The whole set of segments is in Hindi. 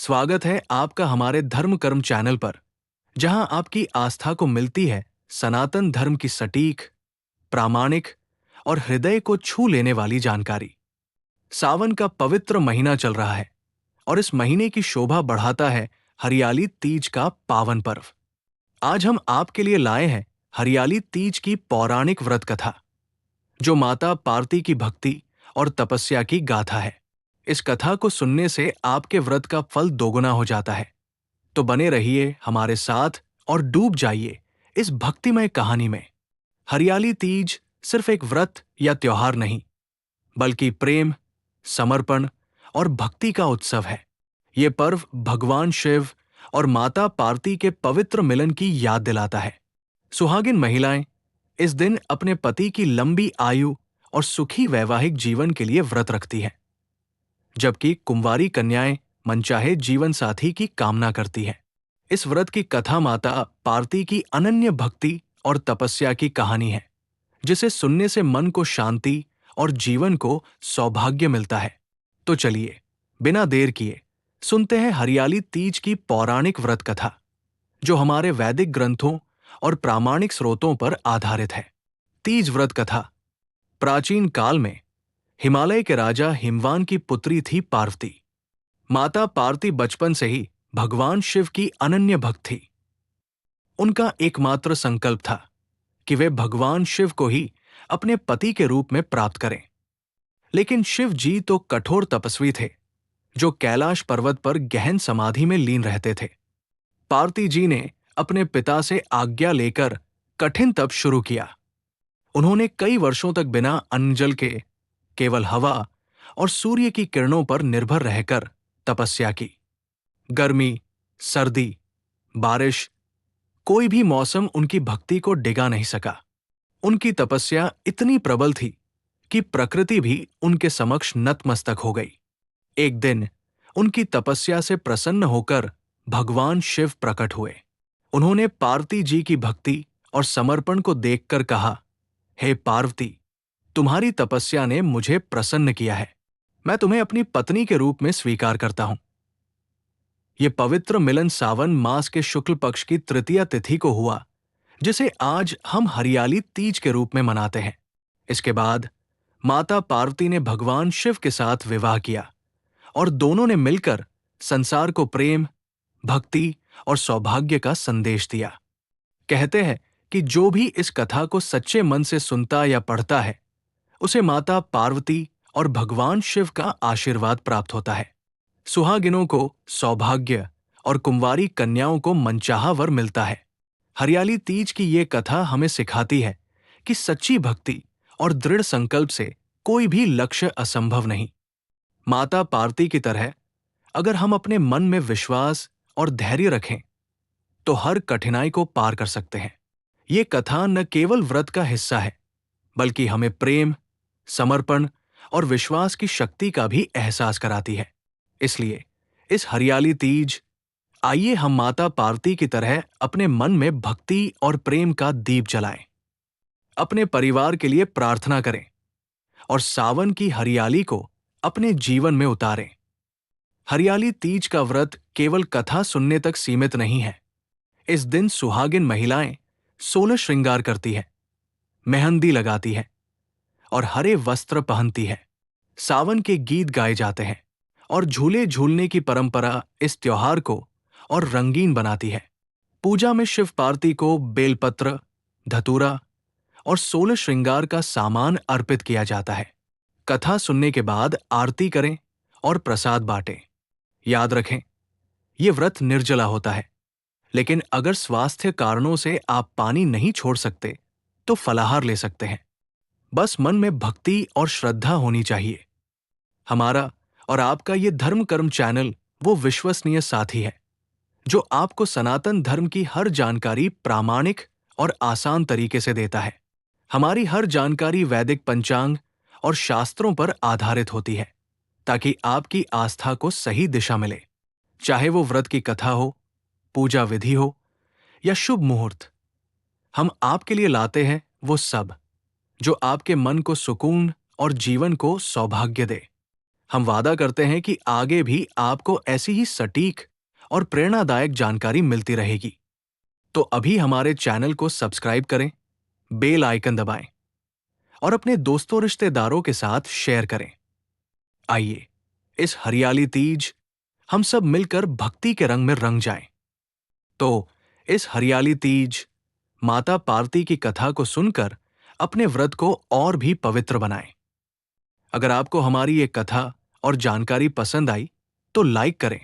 स्वागत है आपका हमारे धर्म कर्म चैनल पर, जहां आपकी आस्था को मिलती है सनातन धर्म की सटीक, प्रामाणिक और हृदय को छू लेने वाली जानकारी। सावन का पवित्र महीना चल रहा है और इस महीने की शोभा बढ़ाता है हरियाली तीज का पावन पर्व। आज हम आपके लिए लाए हैं हरियाली तीज की पौराणिक व्रत कथा, जो माता पार्वती की भक्ति और तपस्या की गाथा है। इस कथा को सुनने से आपके व्रत का फल दोगुना हो जाता है। तो बने रहिए हमारे साथ और डूब जाइए इस भक्तिमय कहानी में। हरियाली तीज सिर्फ एक व्रत या त्योहार नहीं, बल्कि प्रेम, समर्पण और भक्ति का उत्सव है। ये पर्व भगवान शिव और माता पार्वती के पवित्र मिलन की याद दिलाता है। सुहागिन महिलाएं इस दिन अपने पति की लंबी आयु और सुखी वैवाहिक जीवन के लिए व्रत रखती हैं, जबकि कुंवारी कन्याएं मनचाहे जीवन साथी की कामना करती हैं। इस व्रत की कथा माता पार्वती की अनन्य भक्ति और तपस्या की कहानी है, जिसे सुनने से मन को शांति और जीवन को सौभाग्य मिलता है। तो चलिए, बिना देर किए सुनते हैं हरियाली तीज की पौराणिक व्रत कथा, जो हमारे वैदिक ग्रंथों और प्रामाणिक स्रोतों पर आधारित है। तीज व्रत कथा। प्राचीन काल में हिमालय के राजा हिमवान की पुत्री थी पार्वती। माता पार्वती बचपन से ही भगवान शिव की अनन्य भक्त थी। उनका एकमात्र संकल्प था कि वे भगवान शिव को ही अपने पति के रूप में प्राप्त करें। लेकिन शिव जी तो कठोर तपस्वी थे, जो कैलाश पर्वत पर गहन समाधि में लीन रहते थे। पार्वती जी ने अपने पिता से आज्ञा लेकर कठिन तप शुरू किया। उन्होंने कई वर्षों तक बिना अन्न जल के केवल हवा और सूर्य की किरणों पर निर्भर रहकर तपस्या की। गर्मी, सर्दी, बारिश, कोई भी मौसम उनकी भक्ति को डिगा नहीं सका। उनकी तपस्या इतनी प्रबल थी कि प्रकृति भी उनके समक्ष नतमस्तक हो गई। एक दिन उनकी तपस्या से प्रसन्न होकर भगवान शिव प्रकट हुए। उन्होंने पार्वती जी की भक्ति और समर्पण को देखकर कहा, हे पार्वती, तुम्हारी तपस्या ने मुझे प्रसन्न किया है। मैं तुम्हें अपनी पत्नी के रूप में स्वीकार करता हूं। यह पवित्र मिलन सावन मास के शुक्ल पक्ष की तृतीया तिथि को हुआ, जिसे आज हम हरियाली तीज के रूप में मनाते हैं। इसके बाद माता पार्वती ने भगवान शिव के साथ विवाह किया और दोनों ने मिलकर संसार को प्रेम, भक्ति और सौभाग्य का संदेश दिया। कहते हैं कि जो भी इस कथा को सच्चे मन से सुनता या पढ़ता है, उसे माता पार्वती और भगवान शिव का आशीर्वाद प्राप्त होता है। सुहागिनों को सौभाग्य और कुंवारी कन्याओं को मनचाहा वर मिलता है। हरियाली तीज की ये कथा हमें सिखाती है कि सच्ची भक्ति और दृढ़ संकल्प से कोई भी लक्ष्य असंभव नहीं। माता पार्वती की तरह अगर हम अपने मन में विश्वास और धैर्य रखें, तो हर कठिनाई को पार कर सकते हैं। ये कथा न केवल व्रत का हिस्सा है, बल्कि हमें प्रेम, समर्पण और विश्वास की शक्ति का भी एहसास कराती है। इसलिए इस हरियाली तीज, आइए हम माता पार्वती की तरह अपने मन में भक्ति और प्रेम का दीप जलाएं, अपने परिवार के लिए प्रार्थना करें और सावन की हरियाली को अपने जीवन में उतारें। हरियाली तीज का व्रत केवल कथा सुनने तक सीमित नहीं है। इस दिन सुहागिन महिलाएं 16 श्रृंगार करती है, मेहंदी लगाती है और हरे वस्त्र पहनती है। सावन के गीत गाए जाते हैं और झूले झूलने की परंपरा इस त्योहार को और रंगीन बनाती है। पूजा में शिव पार्वती को बेलपत्र, धतूरा और 16 श्रृंगार का सामान अर्पित किया जाता है। कथा सुनने के बाद आरती करें और प्रसाद बांटें। याद रखें, ये व्रत निर्जला होता है, लेकिन अगर स्वास्थ्य कारणों से आप पानी नहीं छोड़ सकते, तो फलाहार ले सकते हैं। बस मन में भक्ति और श्रद्धा होनी चाहिए। हमारा और आपका ये धर्म कर्म चैनल वो विश्वसनीय साथी है, जो आपको सनातन धर्म की हर जानकारी प्रामाणिक और आसान तरीके से देता है। हमारी हर जानकारी वैदिक पंचांग और शास्त्रों पर आधारित होती है, ताकि आपकी आस्था को सही दिशा मिले। चाहे वो व्रत की कथा हो, पूजा विधि हो या शुभ मुहूर्त, हम आपके लिए लाते हैं वो सब जो आपके मन को सुकून और जीवन को सौभाग्य दे। हम वादा करते हैं कि आगे भी आपको ऐसी ही सटीक और प्रेरणादायक जानकारी मिलती रहेगी। तो अभी हमारे चैनल को सब्सक्राइब करें, बेल आइकन दबाएं और अपने दोस्तों रिश्तेदारों के साथ शेयर करें। आइए, इस हरियाली तीज हम सब मिलकर भक्ति के रंग में रंग जाएं। तो इस हरियाली तीज माता पार्वती की कथा को सुनकर अपने व्रत को और भी पवित्र बनाएं। अगर आपको हमारी ये कथा और जानकारी पसंद आई तो लाइक करें,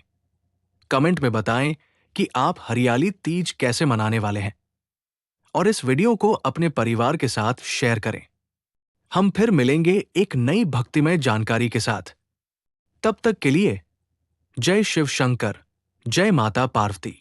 कमेंट में बताएं कि आप हरियाली तीज कैसे मनाने वाले हैं और इस वीडियो को अपने परिवार के साथ शेयर करें। हम फिर मिलेंगे एक नई भक्तिमय जानकारी के साथ। तब तक के लिए जय शिव शंकर, जय माता पार्वती।